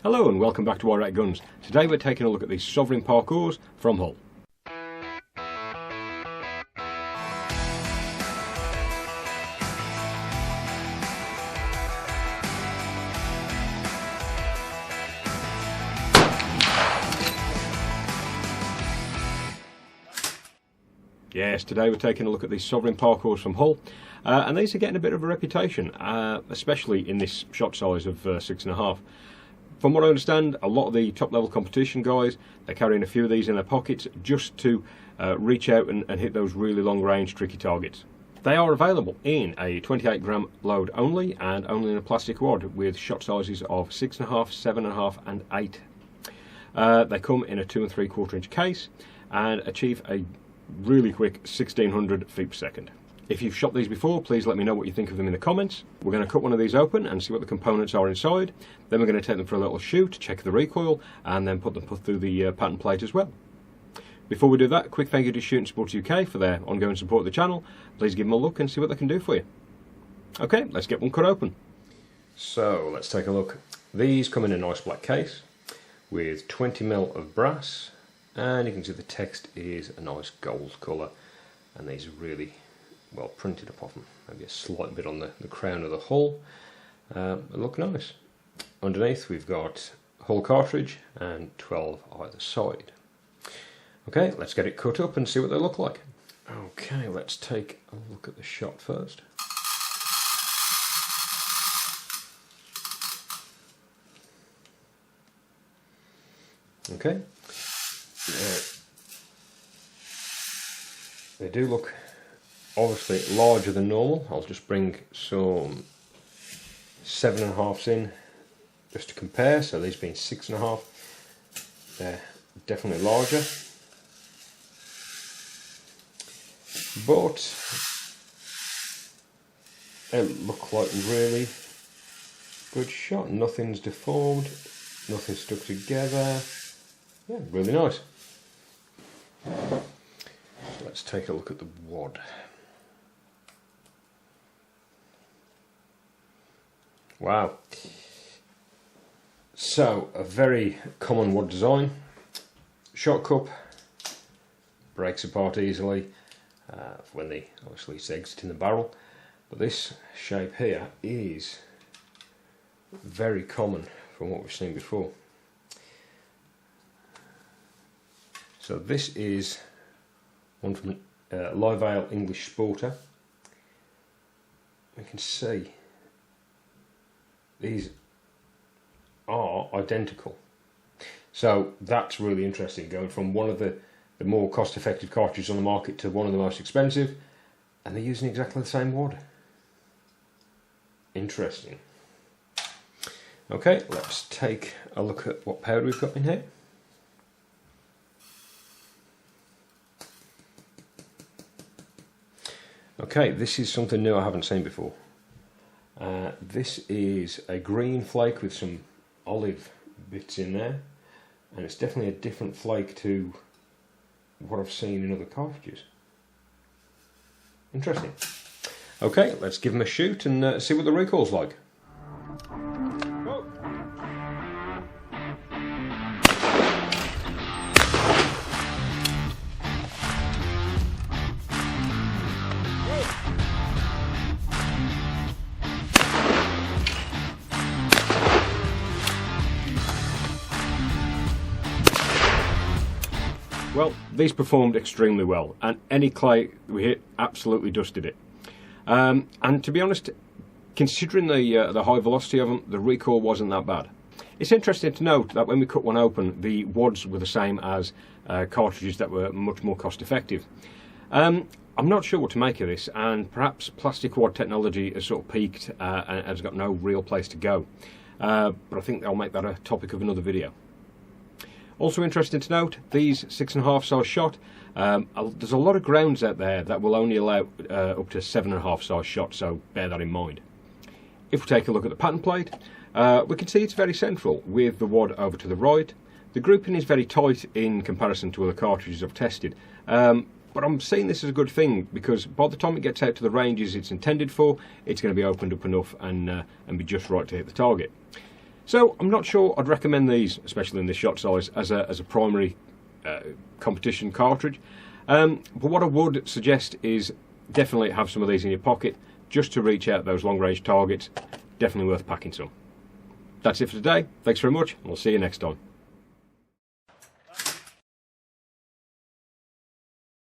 Hello and welcome back to Irate Guns. Today we're taking a look at the Sovereign Parcours from Hull. Yes, today we're taking a look at the Sovereign Parcours from Hull, and these are getting a bit of a reputation, especially in this shot size of 6.5. From what I understand, a lot of the top level competition guys, they're carrying a few of these in their pockets just to reach out and hit those really long range tricky targets. They are available in a 28 gram load only, and only in a plastic wad with shot sizes of 6.5, 7.5 and 8. They come in a 2 3/4 inch case and achieve a really quick 1600 feet per second. If you've shot these before, please let me know what you think of them in the comments. We're going to cut one of these open and see what the components are inside. Then we're going to take them for a little shoot, check the recoil, and then put them through the pattern plate as well. Before we do that, a quick thank you to Shooting Sports UK for their ongoing support of the channel. Please give them a look and see what they can do for you. Okay, let's get one cut open. So let's take a look. These come in a nice black case with 20mm of brass, and you can see the text is a nice gold colour, and these are really well printed up off them. Maybe a slight bit on the crown of the hull. They look nice. Underneath we've got Hull cartridge and 12 either side. Okay, let's get it cut up and see what they look like. Okay, let's take a look at the shot first. Okay. They do look obviously larger than normal. I'll just bring some 7.5s in just to compare. So these being 6.5, they're definitely larger, but they look like really good shot. Nothing's deformed, nothing's stuck together. Yeah, really nice. Let's take a look at the wad. Wow. So, a very common wad design. Shot cup breaks apart easily when obviously it's exiting the barrel, but this shape here is very common from what we've seen before. So this is one from Live Ale English Sporter. We can see these are identical. So that's really interesting, going from one of the more cost-effective cartridges on the market to one of the most expensive, and they're using exactly the same wad. Interesting. Okay, let's take a look at what powder we've got in here. Okay, this is something new I haven't seen before. This is a green flake with some olive bits in there, and it's definitely a different flake to what I've seen in other cartridges. Interesting. Okay, let's give them a shoot and see what the recoil's like. Well, these performed extremely well, and any clay we hit absolutely dusted it. And to be honest, considering the high velocity of them, the recoil wasn't that bad. It's interesting to note that when we cut one open, the wads were the same as cartridges that were much more cost effective. I'm not sure what to make of this, and perhaps plastic wad technology has sort of peaked and has got no real place to go. But I think I'll make that a topic of another video. Also interesting to note, these 6.5 size shot, there's a lot of grounds out there that will only allow up to 7.5 size shot, so bear that in mind. If we take a look at the pattern plate, we can see it's very central with the wad over to the right. The grouping is very tight in comparison to other cartridges I've tested, but I'm seeing this as a good thing because by the time it gets out to the ranges it's intended for, it's going to be opened up enough and be just right to hit the target. So I'm not sure I'd recommend these, especially in this shot size, as a primary competition cartridge. But what I would suggest is definitely have some of these in your pocket just to reach out those long range targets. Definitely worth packing some. That's it for today. Thanks very much, and we'll see you next time.